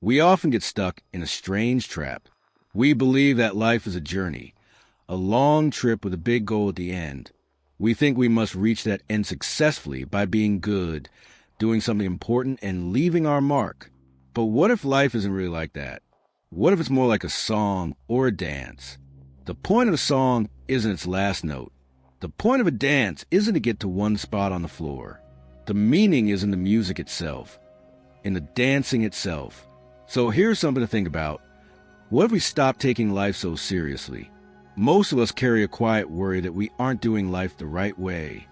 We often get stuck in a strange trap. We believe that life is a journey, a long trip with a big goal at the end. We think we must reach that end successfully by being good, doing something important, and leaving our mark. But what if life isn't really like that? What if it's more like a song or a dance? The point of a song isn't its last note. The point of a dance isn't to get to one spot on the floor. The meaning is in the music itself, in the dancing itself. So here's something to think about. What if we stop taking life so seriously? Most of us carry a quiet worry that we aren't doing life the right way.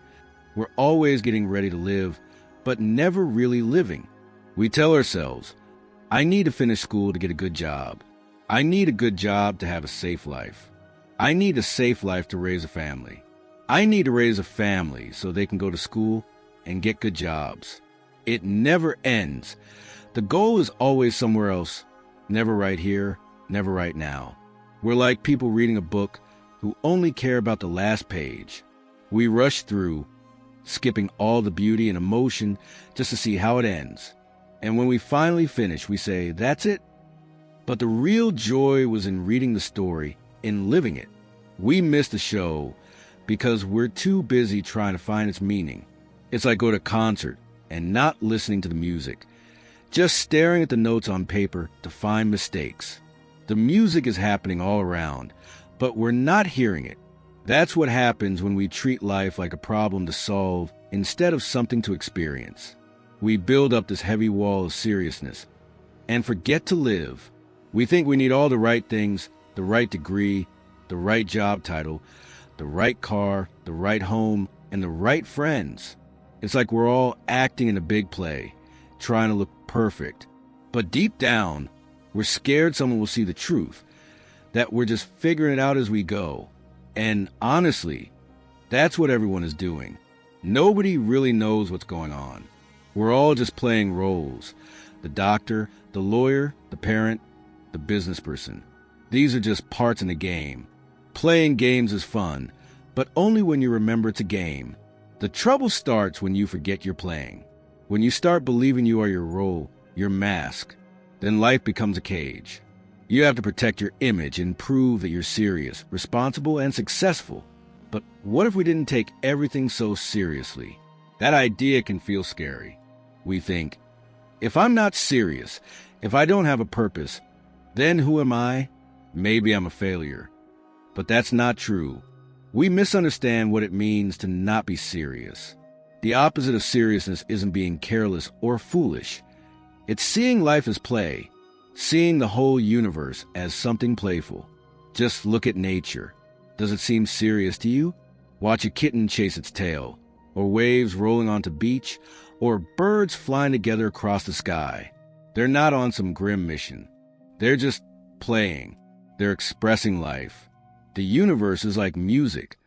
We're always getting ready to live, but never really living. We tell ourselves, I need to finish school to get a good job. I need a good job to have a safe life. I need a safe life to raise a family. I need to raise a family so they can go to school and get good jobs. It never ends. The goal is always somewhere else, never right here, never right now. We're like people reading a book who only care about the last page. We rush through, skipping all the beauty and emotion just to see how it ends. And when we finally finish, we say, that's it. But the real joy was in reading the story, in living it. We miss the show because we're too busy trying to find its meaning. It's like going to a concert and not listening to the music, just staring at the notes on paper to find mistakes. The music is happening all around, but we're not hearing it. That's what happens when we treat life like a problem to solve instead of something to experience. We build up this heavy wall of seriousness and forget to live. We think we need all the right things, the right degree, the right job title, the right car, the right home, and the right friends. It's like we're all acting in a big play, trying to look perfect. But deep down, we're scared someone will see the truth, that we're just figuring it out as we go. And honestly, that's what everyone is doing. Nobody really knows what's going on. We're all just playing roles. The doctor, the lawyer, the parent, the business person. These are just parts in the game. Playing games is fun, but only when you remember it's a game. The trouble starts when you forget you're playing. When you start believing you are your role, your mask, then life becomes a cage. You have to protect your image and prove that you're serious, responsible, and successful. But what if we didn't take everything so seriously? That idea can feel scary. We think, if I'm not serious, if I don't have a purpose, then who am I? Maybe I'm a failure. But that's not true. We misunderstand what it means to not be serious. The opposite of seriousness isn't being careless or foolish. It's seeing life as play, seeing the whole universe as something playful. Just look at nature. Does it seem serious to you? Watch a kitten chase its tail, or waves rolling onto beach, or birds flying together across the sky. They're not on some grim mission. They're just playing. They're expressing life. The universe is like music,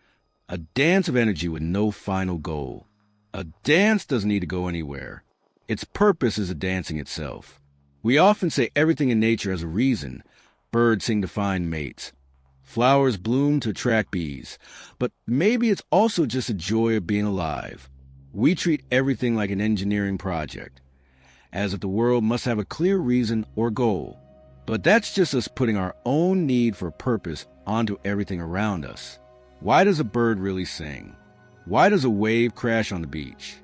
a dance of energy with no final goal. A dance doesn't need to go anywhere. Its purpose is the dancing itself. We often say everything in nature has a reason. Birds sing to find mates. Flowers bloom to attract bees. But maybe it's also just a joy of being alive. We treat everything like an engineering project, as if the world must have a clear reason or goal. But that's just us putting our own need for purpose onto everything around us. Why does a bird really sing? Why does a wave crash on the beach?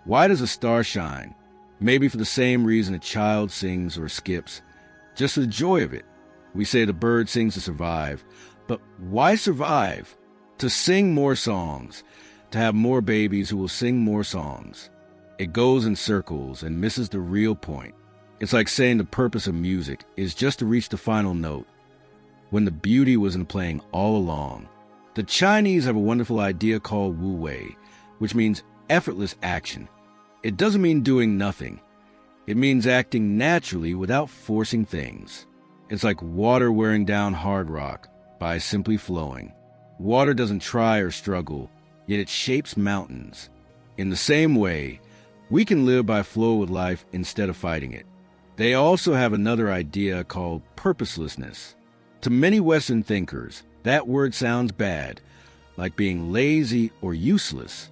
Why does a star shine? Maybe for the same reason a child sings or skips, just for the joy of it. We say the bird sings to survive, but why survive? To sing more songs, to have more babies who will sing more songs. It goes in circles and misses the real point. It's like saying the purpose of music is just to reach the final note, when the beauty was in playing all along. The Chinese have a wonderful idea called wu-wei, which means effortless action. It doesn't mean doing nothing. It means acting naturally without forcing things. It's like water wearing down hard rock by simply flowing. Water doesn't try or struggle, yet it shapes mountains. In the same way, we can live by flow with life instead of fighting it. They also have another idea called purposelessness. To many Western thinkers, that word sounds bad, like being lazy or useless.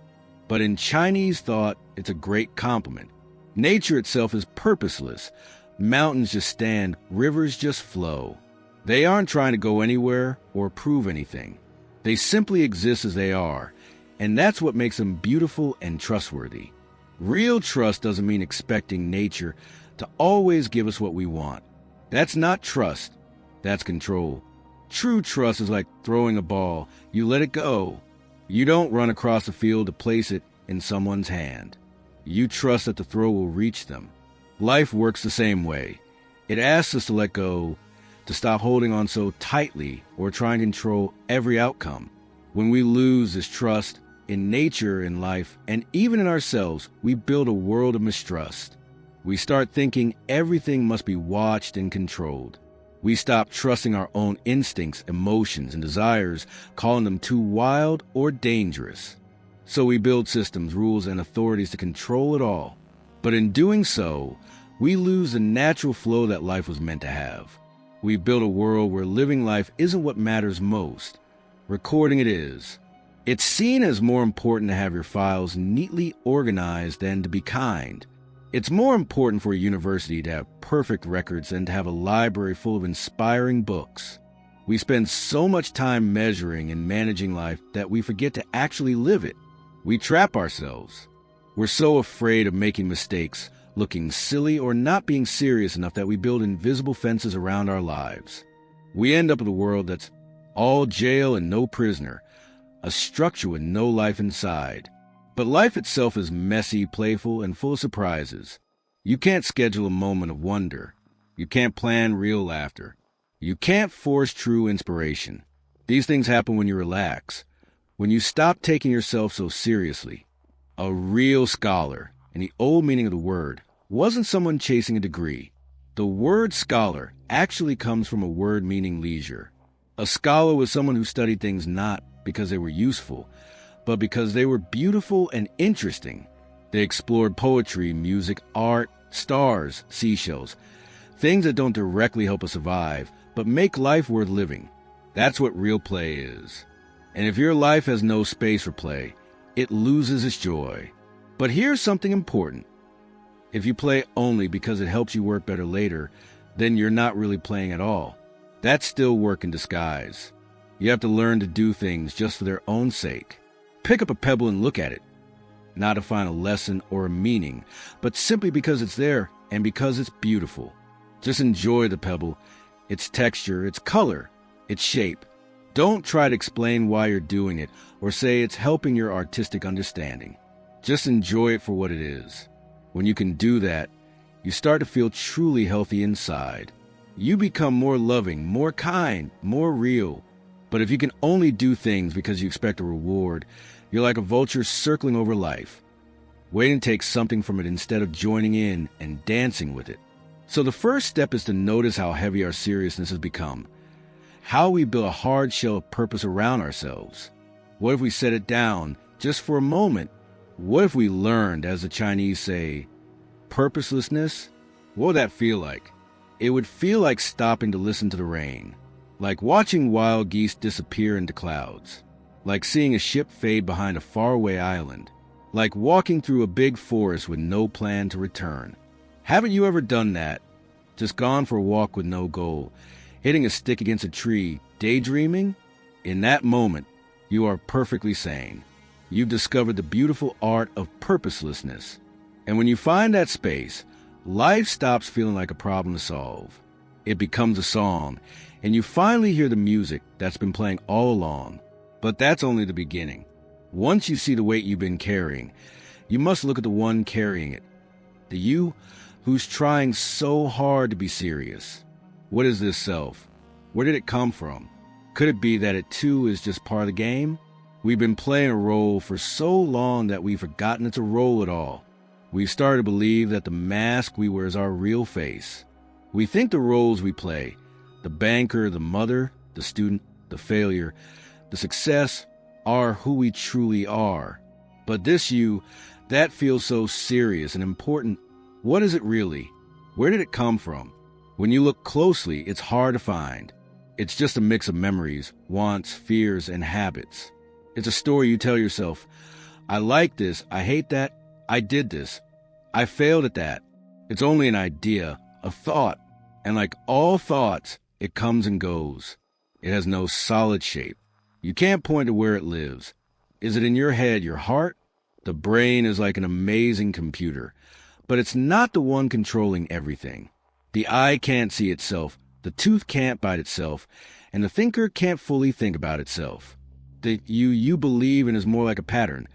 But in Chinese thought, it's a great compliment. Nature itself is purposeless, Mountains just stand, rivers just flow. They aren't trying to go anywhere or prove anything. They simply exist as they are, and that's what makes them beautiful and trustworthy. Real trust doesn't mean expecting nature to always give us what we want. That's not trust, that's control. True trust is like throwing a ball. You let it go. You don't run across the field to place it in someone's hand. You trust that the throw will reach them. Life works the same way. It asks us to let go, to stop holding on so tightly or trying to control every outcome. When we lose this trust in nature, in life, and even in ourselves, we build a world of mistrust. We start thinking everything must be watched and controlled. We stop trusting our own instincts, emotions, and desires, calling them too wild or dangerous. So we build systems, rules, and authorities to control it all. But in doing so, we lose the natural flow that life was meant to have. We build a world where living life isn't what matters most. Recording it is. It's seen as more important to have your files neatly organized than to be kind. It's more important for a university to have perfect records than to have a library full of inspiring books. We spend so much time measuring and managing life that we forget to actually live it. We trap ourselves. We're so afraid of making mistakes, looking silly, or not being serious enough that we build invisible fences around our lives. We end up with a world that's all jail and no prisoner, a structure with no life inside. But life itself is messy, playful, and full of surprises. You can't schedule a moment of wonder. You can't plan real laughter. You can't force true inspiration. These things happen when you relax, when you stop taking yourself so seriously. A real scholar, in the old meaning of the word, wasn't someone chasing a degree. The word scholar actually comes from a word meaning leisure. A scholar was someone who studied things not because they were useful, but because they were beautiful and interesting. They explored poetry, music, art, stars, seashells, things that don't directly help us survive, but make life worth living. That's what real play is. And if your life has no space for play, it loses its joy. But here's something important. If you play only because it helps you work better later, then you're not really playing at all. That's still work in disguise. You have to learn to do things just for their own sake. Pick up a pebble and look at it, not to find a lesson or a meaning, but simply because it's there and because it's beautiful. Just enjoy the pebble, its texture, its color, its shape. Don't try to explain why you're doing it or say it's helping your artistic understanding. Just enjoy it for what it is. When you can do that, you start to feel truly healthy inside. You become more loving, more kind, more real. But if you can only do things because you expect a reward, you're like a vulture circling over life, waiting to take something from it instead of joining in and dancing with it. So the first step is to notice how heavy our seriousness has become, how we build a hard shell of purpose around ourselves. What if we set it down just for a moment? What if we learned, as the Chinese say, purposelessness? What would that feel like? It would feel like stopping to listen to the rain, like watching wild geese disappear into clouds, like seeing a ship fade behind a faraway island, like walking through a big forest with no plan to return. Haven't you ever done that? Just gone for a walk with no goal, hitting a stick against a tree, daydreaming? In that moment, you are perfectly sane. You've discovered the beautiful art of purposelessness. And when you find that space, life stops feeling like a problem to solve. It becomes a song, and you finally hear the music that's been playing all along. But that's only the beginning. Once you see the weight you've been carrying, you must look at the one carrying it, the you who's trying so hard to be serious. What is this self? Where did it come from? Could it be that it too is just part of the game? We've been playing a role for so long that we've forgotten it's a role at all. We've started to believe that the mask we wear is our real face. We think the roles we play, the banker, the mother, the student, the failure, the success, are who we truly are. But this you, that feels so serious and important, what is it really? Where did it come from? When you look closely, it's hard to find. It's just a mix of memories, wants, fears, and habits. It's a story you tell yourself. I like this, I hate that, I did this, I failed at that. It's only an idea, a thought. And like all thoughts, it comes and goes. It has no solid shape. You can't point to where it lives. Is it in your head, your heart? The brain is like an amazing computer, but it's not the one controlling everything. The eye can't see itself, the tooth can't bite itself, and the thinker can't fully think about itself. The you believe in is more like a pattern,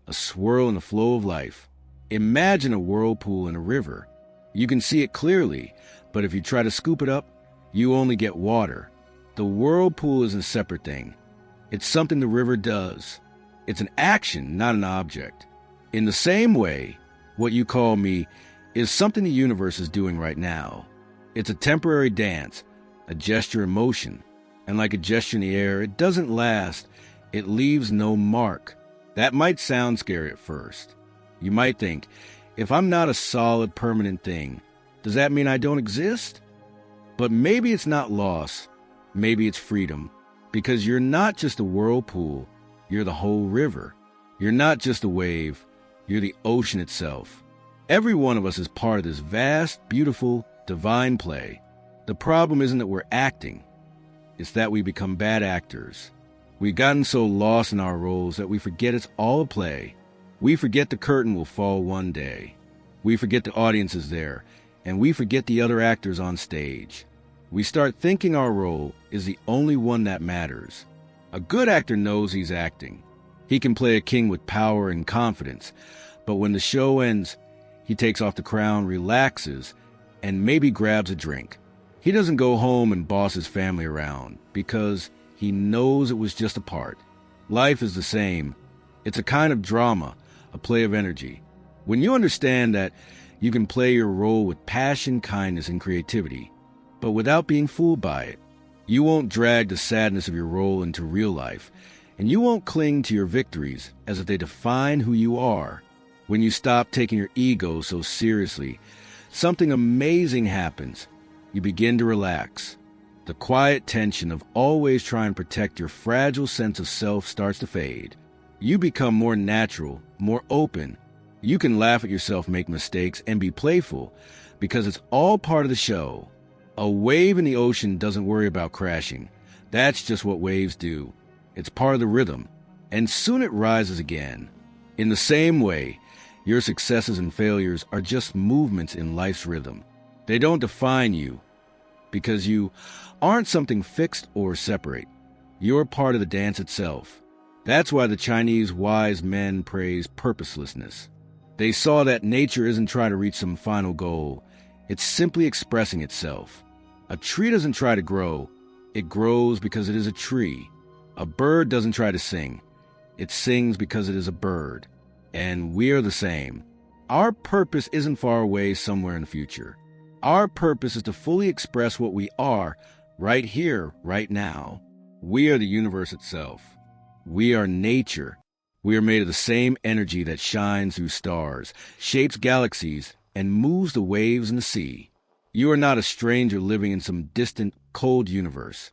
a swirl in the flow of life. Imagine a whirlpool in a river. You can see it clearly, but if you try to scoop it up, you only get water. The whirlpool is a separate thing. It's something the river does. It's an action, not an object. In the same way, what you call me is something the universe is doing right now. It's a temporary dance, a gesture in motion. And like a gesture in the air, it doesn't last. It leaves no mark. That might sound scary at first. You might think, if I'm not a solid, permanent thing, does that mean I don't exist? But maybe it's not loss. Maybe it's freedom. Because you're not just a whirlpool, you're the whole river. You're not just a wave, you're the ocean itself. Every one of us is part of this vast, beautiful, divine play. The problem isn't that we're acting. It's that we become bad actors. We've gotten so lost in our roles that we forget it's all a play. We forget the curtain will fall one day. We forget the audience is there, and we forget the other actors on stage. We start thinking our role is the only one that matters. A good actor knows he's acting. He can play a king with power and confidence, but when the show ends, he takes off the crown, relaxes, and maybe grabs a drink. He doesn't go home and boss his family around because he knows it was just a part. Life is the same. It's a kind of drama, a play of energy. When you understand that you can play your role with passion, kindness, and creativity, but without being fooled by it, you won't drag the sadness of your role into real life, and you won't cling to your victories as if they define who you are. When you stop taking your ego so seriously, something amazing happens. You begin to relax. The quiet tension of always trying to protect your fragile sense of self starts to fade. You become more natural, more open. You can laugh at yourself, make mistakes, and be playful because it's all part of the show. A wave in the ocean doesn't worry about crashing. That's just what waves do. It's part of the rhythm, and soon it rises again. In the same way, your successes and failures are just movements in life's rhythm. They don't define you because you aren't something fixed or separate. You're part of the dance itself. That's why the Chinese wise men praise purposelessness. They saw that nature isn't trying to reach some final goal. It's simply expressing itself. A tree doesn't try to grow. It grows because it is a tree. A bird doesn't try to sing. It sings because it is a bird. And we are the same. Our purpose isn't far away somewhere in the future. Our purpose is to fully express what we are right here, right now. We are the universe itself. We are nature. We are made of the same energy that shines through stars, shapes galaxies, and moves the waves in the sea. You are not a stranger living in some distant, cold universe.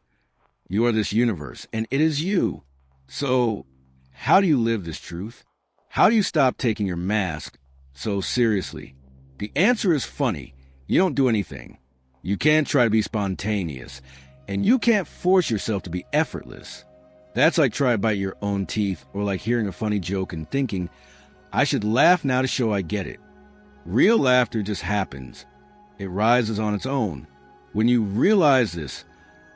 You are this universe, and it is you. So, how do you live this truth? How do you stop taking your mask so seriously? The answer is funny. You don't do anything. You can't try to be spontaneous, and you can't force yourself to be effortless. That's like trying to bite your own teeth or like hearing a funny joke and thinking, I should laugh now to show I get it. Real laughter just happens. It rises on its own. When you realize this,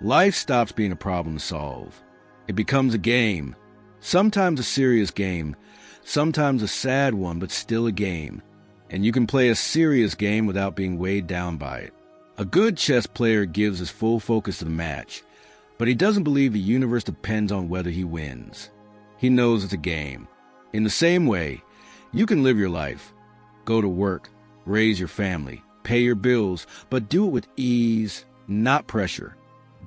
life stops being a problem to solve. It becomes a game. Sometimes a serious game, sometimes a sad one, but still a game. And you can play a serious game without being weighed down by it. A good chess player gives his full focus to the match, but he doesn't believe the universe depends on whether he wins. He knows it's a game. In the same way, you can live your life, go to work, raise your family, pay your bills, but do it with ease, not pressure.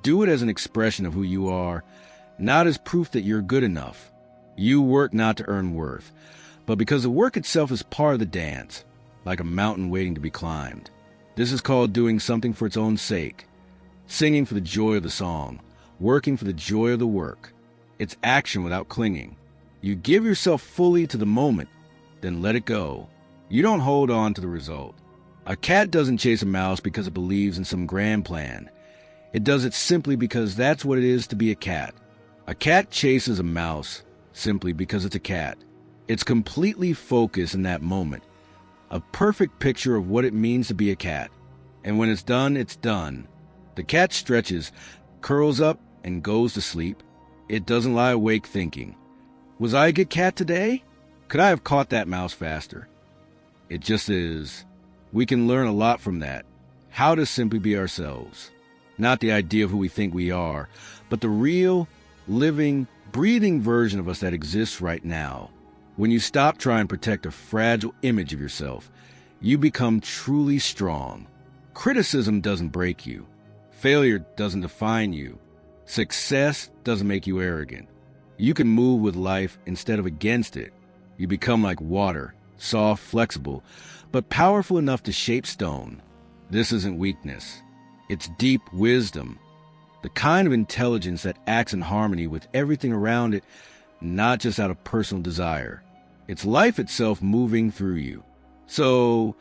Do it as an expression of who you are, not as proof that you're good enough. You work not to earn worth, but because the work itself is part of the dance, like a mountain waiting to be climbed. This is called doing something for its own sake, singing for the joy of the song, working for the joy of the work. It's action without clinging. You give yourself fully to the moment, then let it go. You don't hold on to the result. A cat doesn't chase a mouse because it believes in some grand plan. It does it simply because that's what it is to be a cat. A cat chases a mouse simply because it's a cat. It's completely focused in that moment. A perfect picture of what it means to be a cat. And when it's done, it's done. The cat stretches, curls up, and goes to sleep. It doesn't lie awake thinking, "Was I a good cat today? Could I have caught that mouse faster?" It just is. We can learn a lot from that. How to simply be ourselves. Not the idea of who we think we are, but the real, living, breathing version of us that exists right now. When you stop trying to protect a fragile image of yourself, you become truly strong. Criticism doesn't break you. Failure doesn't define you. Success doesn't make you arrogant. You can move with life instead of against it. You become like water, soft, flexible, but powerful enough to shape stone. This isn't weakness. It's deep wisdom. The kind of intelligence that acts in harmony with everything around it, not just out of personal desire. It's life itself moving through you. So,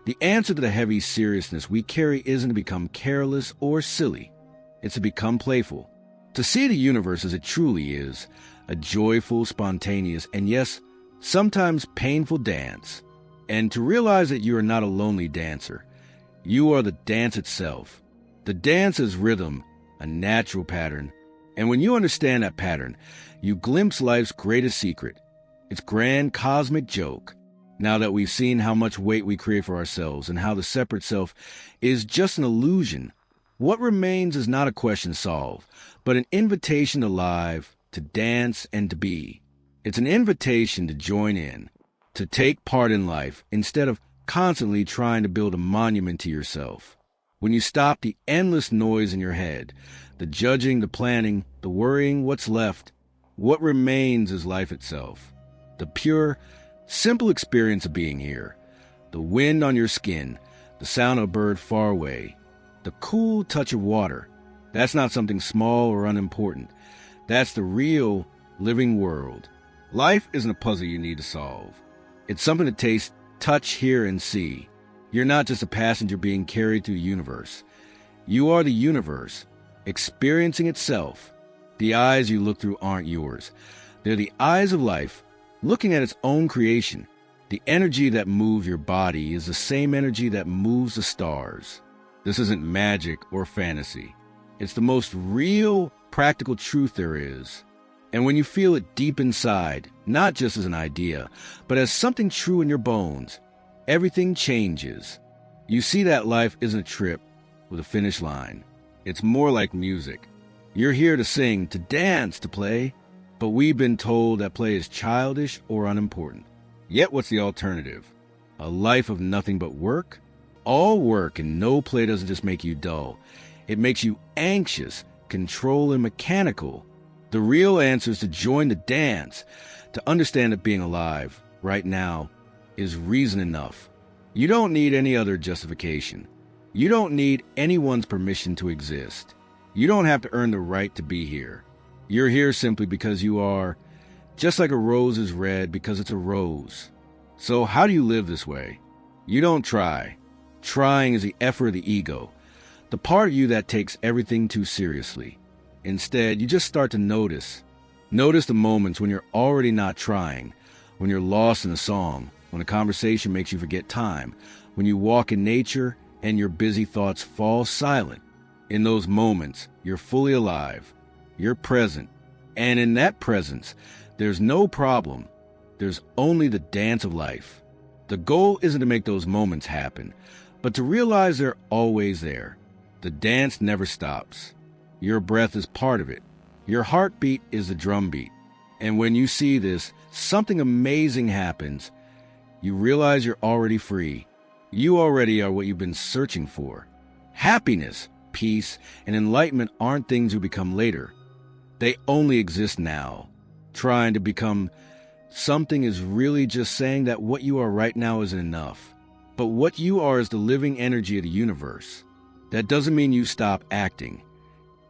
the answer to the heavy seriousness we carry isn't to become careless or silly. It's to become playful. To see the universe as it truly is, a joyful, spontaneous, and yes, sometimes painful dance. And to realize that you are not a lonely dancer. You are the dance itself. The dance is rhythm, a natural pattern. And when you understand that pattern, you glimpse life's greatest secret, its grand cosmic joke. Now that we've seen how much weight we create for ourselves and how the separate self is just an illusion, what remains is not a question solved, but an invitation to live, to dance, and to be. It's an invitation to join in, to take part in life instead of constantly trying to build a monument to yourself. When you stop the endless noise in your head, the judging, the planning, the worrying, what's left, what remains is life itself. The pure, simple experience of being here. The wind on your skin, the sound of a bird far away, the cool touch of water. That's not something small or unimportant. That's the real, living world. Life isn't a puzzle you need to solve. It's something to taste, touch, hear, and see. You're not just a passenger being carried through the universe. You are the universe, experiencing itself. The eyes you look through aren't yours. They're the eyes of life, looking at its own creation. The energy that moves your body is the same energy that moves the stars. This isn't magic or fantasy. It's the most real, practical truth there is. And when you feel it deep inside, not just as an idea, but as something true in your bones, everything changes. You see that life isn't a trip with a finish line. It's more like music. You're here to sing, to dance, to play, but we've been told that play is childish or unimportant. Yet what's the alternative? A life of nothing but work? All work and no play doesn't just make you dull. It makes you anxious, control, and mechanical. The real answer is to join the dance, to understand that being alive, right now, is reason enough. You don't need any other justification. You don't need anyone's permission to exist. You don't have to earn the right to be here. You're here simply because you are, just like a rose is red because it's a rose. So how do you live this way? You don't try. Trying is the effort of the ego, the part of you that takes everything too seriously. Instead, you just start to notice. Notice the moments when you're already not trying, when you're lost in a song, when a conversation makes you forget time, when you walk in nature and your busy thoughts fall silent. In those moments, you're fully alive. You're present. And in that presence, there's no problem. There's only the dance of life. The goal isn't to make those moments happen, but to realize they're always there. The dance never stops. Your breath is part of it. Your heartbeat is the drum beat. And when you see this, something amazing happens. You realize you're already free. You already are what you've been searching for. Happiness, peace, and enlightenment aren't things you become later. They only exist now. Trying to become something is really just saying that what you are right now isn't enough. But what you are is the living energy of the universe. That doesn't mean you stop acting.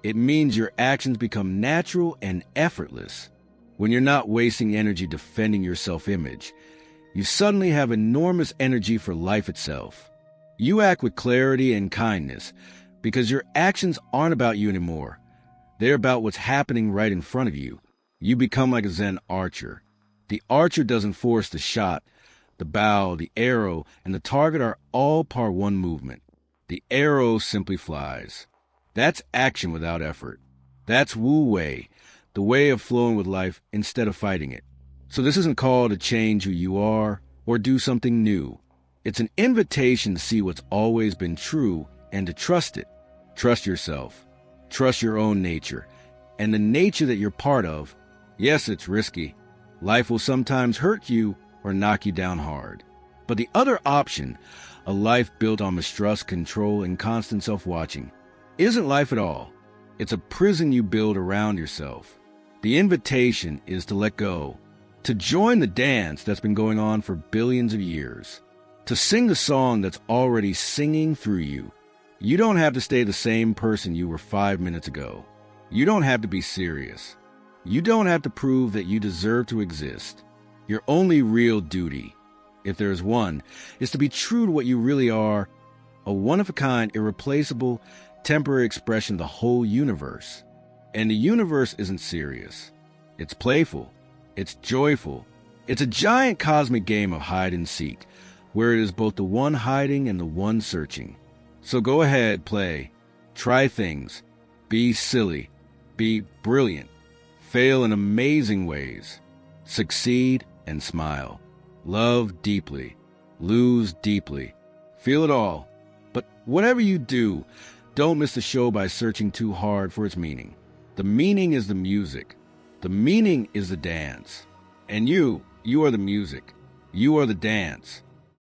It means your actions become natural and effortless. When you're not wasting energy defending your self-image, you suddenly have enormous energy for life itself. You act with clarity and kindness because your actions aren't about you anymore. They're about what's happening right in front of you. You become like a Zen archer. The archer doesn't force the shot. The bow, the arrow, and the target are all part one movement. The arrow simply flies. That's action without effort. That's wu-wei, the way of flowing with life instead of fighting it. So this isn't called to change who you are or do something new. It's an invitation to see what's always been true and to trust it. Trust yourself. Trust your own nature. And the nature that you're part of. Yes, it's risky. Life will sometimes hurt you or knock you down hard. But the other option, a life built on mistrust, control, and constant self-watching, isn't life at all. It's a prison you build around yourself. The invitation is to let go, to join the dance that's been going on for billions of years, to sing the song that's already singing through you. You don't have to stay the same person you were 5 minutes ago. You don't have to be serious. You don't have to prove that you deserve to exist. Your only real duty, if there is one, is to be true to what you really are, a one-of-a-kind, irreplaceable, temporary expression of the whole universe. And the universe isn't serious. It's playful. It's joyful. It's a giant cosmic game of hide and seek, where it is both the one hiding and the one searching. So go ahead, play. Try things. Be silly. Be brilliant. Fail in amazing ways. Succeed and smile. Love deeply. Lose deeply. Feel it all. But whatever you do, don't miss the show by searching too hard for its meaning. The meaning is the music. The meaning is the dance. And you are the music. You are the dance.